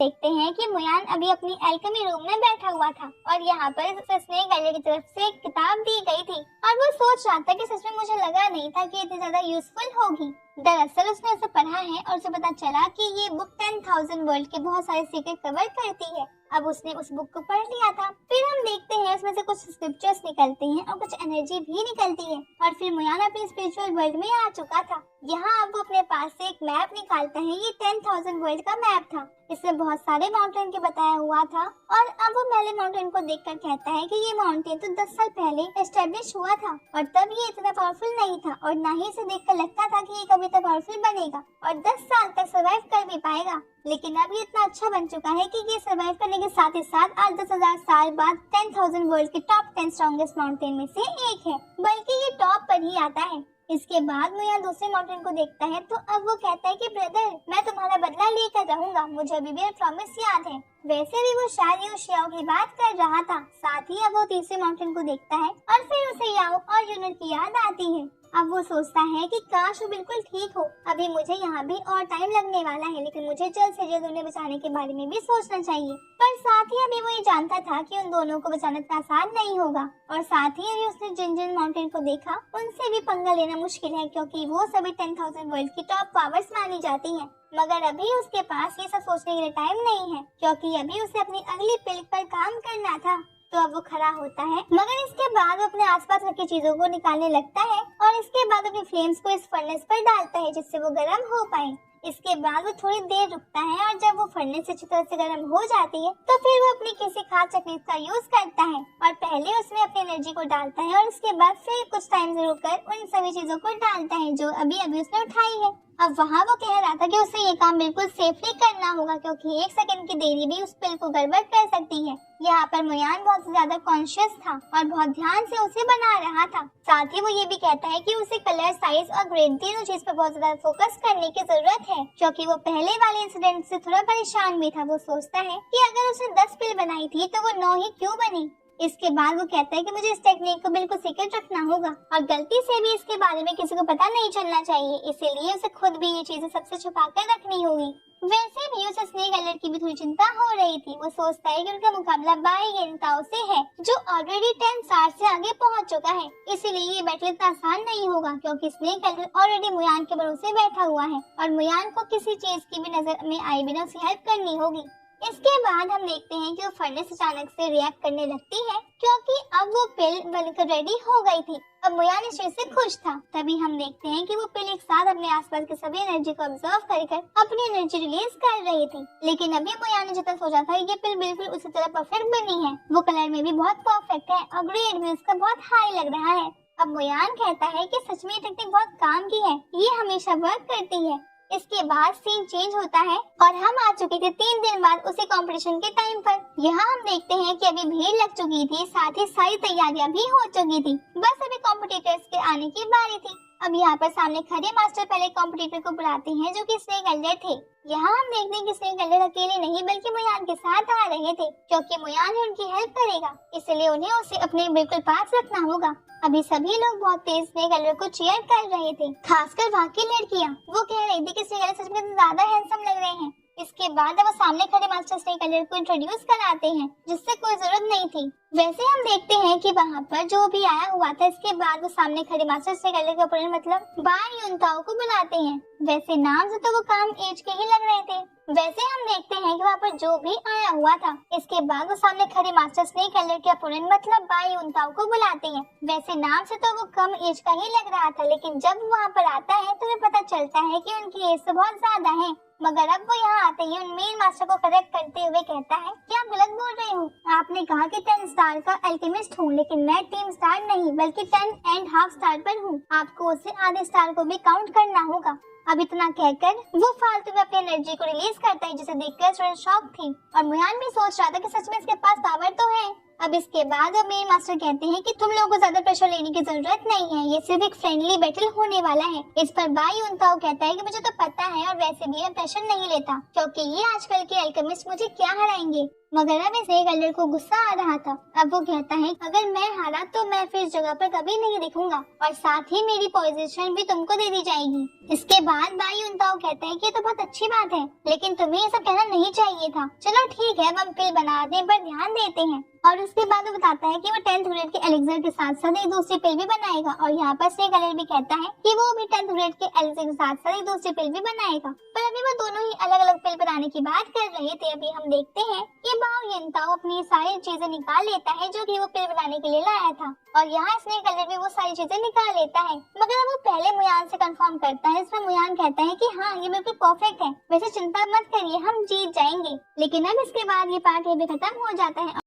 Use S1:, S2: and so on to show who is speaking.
S1: देखते हैं कि मुयान अभी अपनी एल्केमी रूम में बैठा हुआ था और यहाँ पर उसे स्नेक एलियर की तरफ से एक किताब दी गई थी और वो सोच रहा था कि सच में मुझे लगा नहीं था कि इतनी ज्यादा यूजफुल होगी। दरअसल उसने उसे पढ़ा है और उसे पता चला कि ये बुक 10,000 वर्ल्ड के बहुत सारे सीक्रेट कवर करती है। अब उसने उस बुक को पढ़ लिया था। फिर हम देखते हैं उसमें से कुछ स्क्रिप्चर्स निकलते हैं और कुछ एनर्जी भी निकलती है और फिर मुयान अपने स्पिरिचुअल वर्ल्ड में आ चुका था। यहाँ अब वो अपने पास से एक मैप निकालता है। ये 10,000 वर्ल्ड का मैप था। इसमें बहुत सारे माउंटेन के बताया हुआ था और अब वो मैले माउंटेन को देखकर कहता है कि ये माउंटेन तो 10 साल पहले एस्टेब्लिश हुआ था और तब ये इतना पावरफुल नहीं था और ना ही इसे देखकर लगता था कि ये कभी तक पावरफुल बनेगा और 10 साल तक सर्वाइव कर भी पाएगा। लेकिन अब ये इतना अच्छा बन चुका है कि ये सर्वाइव करने के साथ ही साथ आज 10,000 साल बाद 10,000 वर्ल्ड के टॉप 10 स्ट्रॉन्गेस्ट माउंटेन में से एक है, बल्कि ये टॉप पर ही आता है। इसके बाद मुयान दूसरे माउंटेन को देखता है तो अब वो कहता है कि ब्रदर, मैं तुम्हारा बदला लेकर रहूंगा, मुझे अभी भी प्रॉमिस याद है। वैसे भी वो शायद यू शियाओ की बात कर रहा था। साथ ही अब वो तीसरे माउंटेन को देखता है और फिर उसे याओ और यूनर की याद आती है। अब वो सोचता है कि काश वो बिल्कुल ठीक हो, अभी मुझे यहाँ भी और टाइम लगने वाला है, लेकिन मुझे जल्द से जल्द उन्हें बचाने के बारे में भी सोचना चाहिए। पर साथ ही अभी वो ये जानता था कि उन दोनों को बचाना इतना आसान नहीं होगा और साथ ही अभी उसने जिन जिन माउंटेन को देखा उनसे भी पंगा लेना मुश्किल है, क्योंकि वो सभी 10,000 वर्ल्ड की टॉप पावर्स मानी जाती है। मगर अभी उसके पास ये सब सोचने के लिए टाइम नहीं है, क्योंकि अभी उसे अपनी अगली पिल पर काम करना था। तो अब वो खड़ा होता है, मगर इसके बाद वो अपने आसपास रखी चीजों को निकालने लगता है और इसके बाद अपनी फ्लेम्स को इस फर्नेस पर डालता है जिससे वो गर्म हो पाए। इसके बाद वो थोड़ी देर रुकता है और जब वो फर्नेस अच्छी तरह से गर्म हो जाती है तो फिर वो अपनी किसी खास तकनीक का यूज करता है और पहले उसमें अपनी एनर्जी को डालता है और उसके बाद फिर कुछ टाइम से रुककर उन सभी चीजों को डालता है जो अभी अभी उसने उठाई है। अब वहाँ वो कह रहा था कि उसे ये काम बिल्कुल सेफली करना होगा, क्योंकि 1 सेकंड की देरी भी उस पिल को गड़बड़ कर सकती है। यहाँ पर मुयान बहुत ज्यादा कॉन्शियस था और बहुत ध्यान से उसे बना रहा था। साथ ही वो ये भी कहता है कि उसे कलर, साइज और ग्रेन तीनों चीज पर बहुत ज्यादा फोकस करने की जरूरत है, क्योंकि वो पहले वाले इंसिडेंट से थोड़ा परेशान भी था। वो सोचता है कि अगर उसने 10 पिल बनाई थी तो वो 9 ही क्यों बनी। इसके बाद वो कहता है कि मुझे इस टेक्निक को बिल्कुल सीक्रेट रखना होगा और गलती से भी इसके बारे में किसी को पता नहीं चलना चाहिए, इसीलिए उसे खुद भी ये चीजें सबसे छुपा कर रखनी होगी। वैसे भी उसे स्नेक एलियर की भी थोड़ी चिंता हो रही थी। वो सोचता है कि उनका मुकाबला बाई गेंताओ से है जो ऑलरेडी 10 स्टार से आगे पहुंच चुका है, इसीलिए ये बैटल इतना आसान नहीं होगा, क्योंकि स्नेक एलियर ऑलरेडी मुयान के भरोसे बैठा हुआ है और मुयान को किसी चीज की भी नजर में आए बिना उसे हेल्प करनी होगी। इसके बाद हम देखते हैं कि वो फर्नेस अचानक से रिएक्ट करने लगती है, क्योंकि अब वो पिल बनकर रेडी हो गई थी। अब मुयान इस चीज से खुश था। तभी हम देखते हैं कि वो पिल एक साथ अपने आसपास के सभी एनर्जी को ऑब्जर्व कर अपनी एनर्जी रिलीज कर रही थी। लेकिन अभी मुयान ने जितना सोचा था ये पिल बिल्कुल उसी तरह परफेक्ट बनी है। वो कलर में भी बहुत परफेक्ट है और ग्रेड में उसका बहुत हाई लग रहा है। अब मुयान कहता है कि सच में टेक्निक बहुत काम की है, ये हमेशा वर्क करती है। इसके बाद सीन चेंज होता है और हम आ चुके थे 3 दिन बाद उसी कंपटीशन के टाइम पर। यहाँ हम देखते हैं कि अभी भीड़ लग चुकी थी, साथ ही सारी तैयारियां भी हो चुकी थी, बस अभी कॉम्पिटिटर्स के आने की बारी थी। अब यहाँ पर सामने खड़े मास्टर पहले कॉम्पिटिटर को बुलाते हैं जो कि स्नेक एलियर थे। यहाँ हम देखते हैं कि स्नेक एलियर अकेले नहीं बल्कि मुयान के साथ आ रहे थे, क्योंकि मुयान ही उनकी हेल्प करेगा, इसलिए उन्हें उसे अपने बिल्कुल पास रखना होगा। अभी सभी लोग बहुत तेज स्नेक एलियर को चीयर कर रहे थे, खासकर वहाँ की लड़कियाँ। वो कह रही थी कि स्नेक एलियर सच में ज्यादा हैंडसम लग रहे हैं। इसके बाद वो सामने खड़े मास्टर स्नेक एलियर को इंट्रोड्यूस कराते हैं, जिससे कोई जरूरत नहीं थी। वैसे हम देखते हैं कि वहाँ पर जो भी आया हुआ था, इसके बाद वो सामने खड़े मास्टर स्नेक एलियर के ओपोनेंट मतलब बाई युनताओ को बुलाते हैं। वैसे नाम से तो वो कम एज के ही लग रहे थे। वैसे हम देखते हैं कि वहाँ पर जो भी आया हुआ था, इसके बाद वो सामने खड़े मास्टर स्नेक एलियर के ओपोनेंट मतलब बाई युनताओ को बुलाते हैं। वैसे नाम से तो वो कम एज का ही लग रहा था, लेकिन जब वहाँ पर आता है तो हमें पता चलता है कि उनकी एज से बहुत ज्यादा है। मगर अब वो यहाँ आते ही उन मेन मास्टर को करेक्ट करते हुए कहता है कि आप गलत बोल रहे हो। आपने कहा कि 10 स्टार का अल्केमिस्ट हूँ, लेकिन मैं टीम स्टार नहीं बल्कि 10.5 स्टार पर हूँ। आपको उससे आधे स्टार को भी काउंट करना होगा। अब इतना कहकर वो फालतू में अपनी एनर्जी को रिलीज करता है, जिसे देखकर स्टूडेंट शॉक थी और मुयान भी सोच रहा था कि सच में इसके पास पावर तो है। अब इसके बाद अब मेरे मास्टर कहते हैं कि तुम लोगों को ज्यादा प्रेशर लेने की जरूरत नहीं है, ये सिर्फ एक फ्रेंडली बैटल होने वाला है। इस पर बाई उनताओ कहता है कि मुझे तो पता है और वैसे भी मैं प्रेशर नहीं लेता, क्योंकि ये आजकल के अल्केमिस्ट मुझे क्या हराएंगे। मगर अब इस एल्डर को गुस्सा आ रहा था। अब वो कहता है अगर मैं हारा तो मैं फिर इस जगह पर कभी नहीं दिखूंगा और साथ ही मेरी पोजीशन भी तुमको दे दी जाएगी। इसके बाद बाई उनताओ कहता है कि ये तो बहुत अच्छी बात है, लेकिन तुम्हें ये सब कहना नहीं चाहिए था। चलो ठीक है, अब हम पिल बनाते हैं पर ध्यान देते हैं। और उसके बाद वो बताता है कि वो 10th ग्रेड के एलेक्सर के साथ साथ एक दूसरी पिल भी बनाएगा। और यहाँ पर स्नेक एल्डर भी कहता है कि वो भी 10th ग्रेड के एलेक्सर के साथ साथ एक दूसरी पिल भी बनाएगा। पर अभी वो दोनों ही अलग अलग पिल बनाने की बात कर रहे थे। अभी हम देखते हैं कि बाओ यंताओ अपनी सारी चीजें निकाल लेता है जो कि वो पिल बनाने के लिए लाया था, और यहाँ स्नेक एल्डर भी वो सारी चीजें निकाल लेता है। मगर वो पहले मुयान से कंफर्म करता है। इसमें मुयान कहता है कि हाँ ये बिल्कुल परफेक्ट है, वैसे चिंता मत करिए, हम जीत जाएंगे। लेकिन अब इसके बाद ये पार्ट भी खत्म हो जाता है।